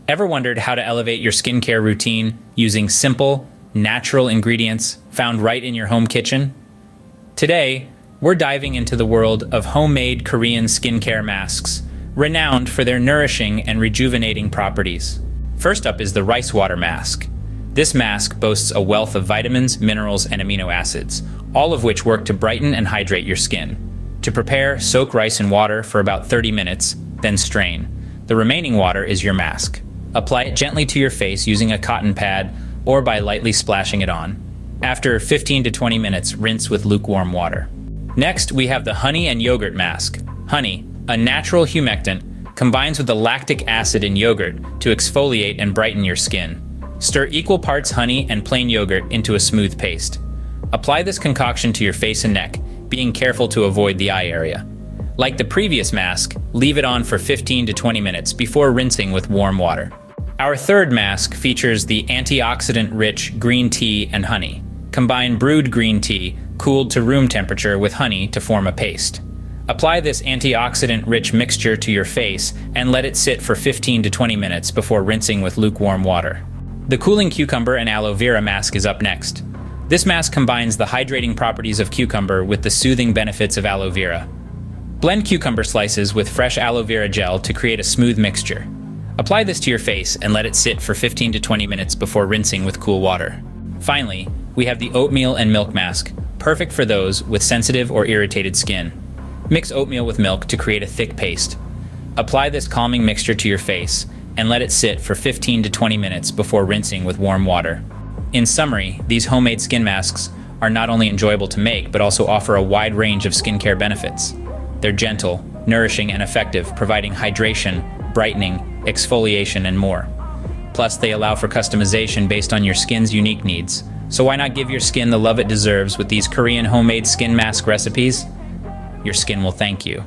Ever wondered how to elevate your skincare routine using simple, natural ingredients found right in your home kitchen? Today, we're diving into the world of homemade Korean skincare masks, renowned for their nourishing and rejuvenating properties. First up is the rice water mask. This mask boasts a wealth of vitamins, minerals, and amino acids, all of which work to brighten and hydrate your skin. To prepare, soak rice in water for about 30 minutes, then strain. The remaining water is your mask. Apply it gently to your face using a cotton pad or by lightly splashing it on. After 15 to 20 minutes, rinse with lukewarm water. Next, we have the honey and yogurt mask. Honey, a natural humectant, combines with the lactic acid in yogurt to exfoliate and brighten your skin. Stir equal parts honey and plain yogurt into a smooth paste. Apply this concoction to your face and neck, being careful to avoid the eye area. Like the previous mask, leave it on for 15 to 20 minutes before rinsing with warm water. Our third mask features the antioxidant-rich green tea and honey. Combine brewed green tea, cooled to room temperature with honey to form a paste. Apply this antioxidant-rich mixture to your face and let it sit for 15 to 20 minutes before rinsing with lukewarm water. The cooling cucumber and aloe vera mask is up next. This mask combines the hydrating properties of cucumber with the soothing benefits of aloe vera. Blend cucumber slices with fresh aloe vera gel to create a smooth mixture. Apply this to your face and let it sit for 15 to 20 minutes before rinsing with cool water. Finally, we have the oatmeal and milk mask, perfect for those with sensitive or irritated skin. Mix oatmeal with milk to create a thick paste. Apply this calming mixture to your face and let it sit for 15 to 20 minutes before rinsing with warm water. In summary, these homemade skin masks are not only enjoyable to make, but also offer a wide range of skincare benefits. They're gentle, nourishing, and effective, providing hydration, brightening, exfoliation, and more. Plus, they allow for customization based on your skin's unique needs. So why not give your skin the love it deserves with these Korean homemade skin mask recipes? Your skin will thank you.